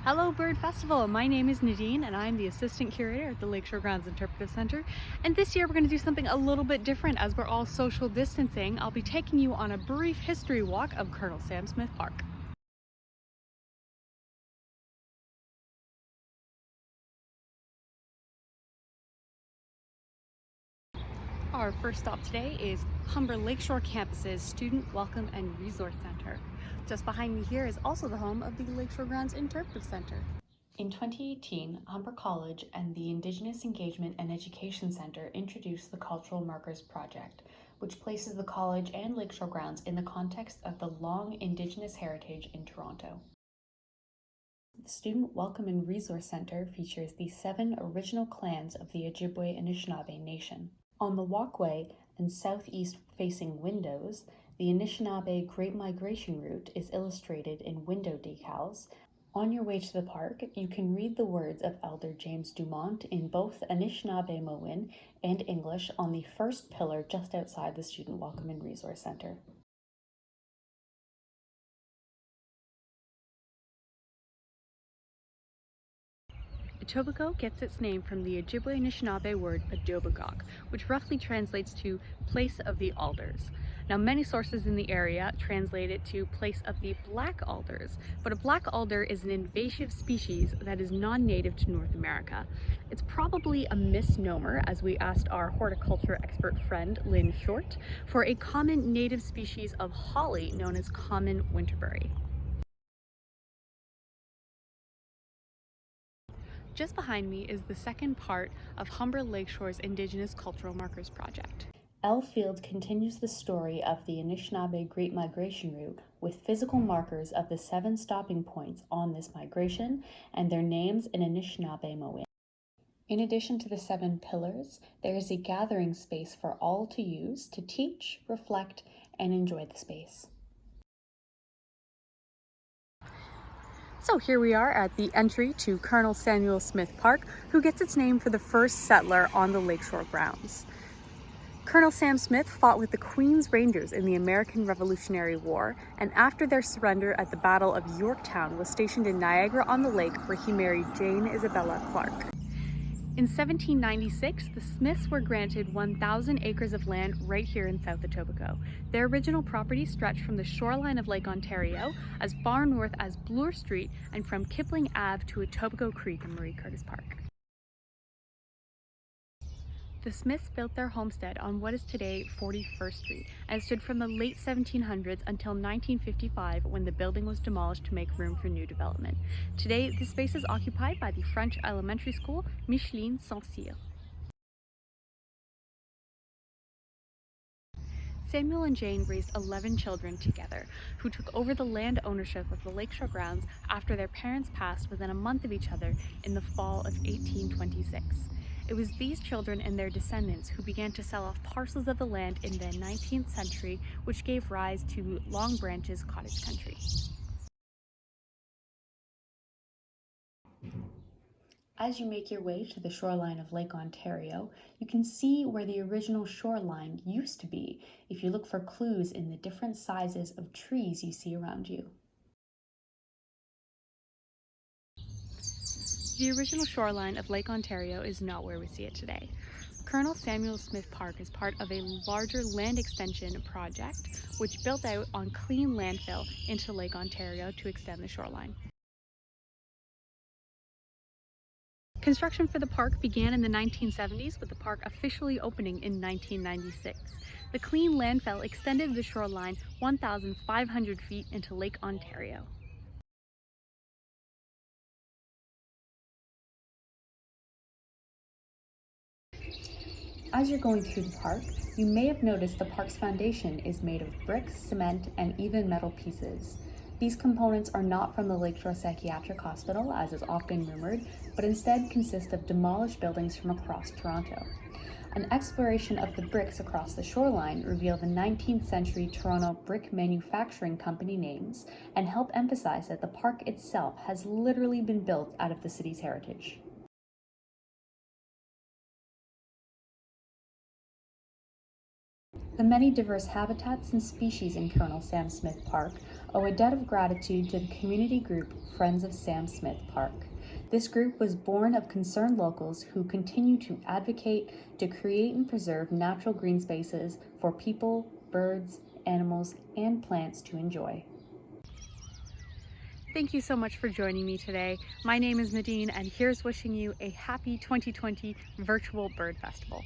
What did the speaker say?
Hello Bird Festival! My name is Nadine and I'm the Assistant Curator at the Lakeshore Grounds Interpretive Centre. And this year we're going to do something a little bit different as we're all social distancing. I'll be taking you on a brief history walk of Colonel Sam Smith Park. Our first stop today is Humber Lakeshore Campus's Student Welcome and Resource Center. Just behind me here is also the home of the Lakeshore Grounds Interpretive Centre. In 2018, Humber College and the Indigenous Engagement and Education Centre introduced the Cultural Markers Project, which places the college and Lakeshore Grounds in the context of the long Indigenous heritage in Toronto. The Student Welcome and Resource Centre features the 7 original clans of the Ojibwe Anishinaabe Nation. On the walkway and southeast-facing windows, the Anishinaabe Great Migration Route is illustrated in window decals. On your way to the park, you can read the words of Elder James Dumont in both Anishinaabe-Mowin and English on the first pillar just outside the Student Welcome and Resource Centre. Etobicoke gets its name from the Ojibwe Anishinaabe word Adobagog, which roughly translates to place of the alders. Now, many sources in the area translate it to place of the black alders, but a black alder is an invasive species that is non-native to North America. It's probably a misnomer, as we asked our horticulture expert friend Lynn Short, for a common native species of holly known as common winterberry. Just behind me is the second part of Humber Lakeshore's Indigenous Cultural Markers Project. L Field continues the story of the Anishinaabe Great Migration Route with physical markers of the 7 stopping points on this migration and their names in Anishinaabe-Mowin. In addition to the 7 pillars, there is a gathering space for all to use to teach, reflect, and enjoy the space. So here we are at the entry to Colonel Samuel Smith Park, who gets its name for the first settler on the Lakeshore grounds. Colonel Sam Smith fought with the Queen's Rangers in the American Revolutionary War, and after their surrender at the Battle of Yorktown was stationed in Niagara-on-the-Lake, where he married Jane Isabella Clark. In 1796, the Smiths were granted 1,000 acres of land right here in South Etobicoke. Their original property stretched from the shoreline of Lake Ontario as far north as Bloor Street and from Kipling Ave to Etobicoke Creek and Marie Curtis Park. The Smiths built their homestead on what is today 41st Street and stood from the late 1700s until 1955 when the building was demolished to make room for new development. Today, the space is occupied by the French elementary school Micheline Saint-Cyr. Samuel and Jane raised 11 children together, who took over the land ownership of the Lakeshore grounds after their parents passed within a month of each other in the fall of 1826. It was these children and their descendants who began to sell off parcels of the land in the 19th century, which gave rise to Long Branch's cottage country. As you make your way to the shoreline of Lake Ontario, you can see where the original shoreline used to be if you look for clues in the different sizes of trees you see around you. The original shoreline of Lake Ontario is not where we see it today. Colonel Samuel Smith Park is part of a larger land extension project which built out on clean landfill into Lake Ontario to extend the shoreline. Construction for the park began in the 1970s, with the park officially opening in 1996. The clean landfill extended the shoreline 1,500 feet into Lake Ontario. As you're going through the park, you may have noticed the park's foundation is made of brick, cement, and even metal pieces. These components are not from the Lakeshore Psychiatric Hospital, as is often rumored, but instead consist of demolished buildings from across Toronto. An exploration of the bricks across the shoreline reveal the 19th century Toronto Brick Manufacturing Company names and help emphasize that the park itself has literally been built out of the city's heritage. The many diverse habitats and species in Colonel Sam Smith Park owe a debt of gratitude to the community group Friends of Sam Smith Park. This group was born of concerned locals who continue to advocate to create and preserve natural green spaces for people, birds, animals, and plants to enjoy. Thank you so much for joining me today. My name is Nadine, and here's wishing you a happy 2020 Virtual Bird Festival.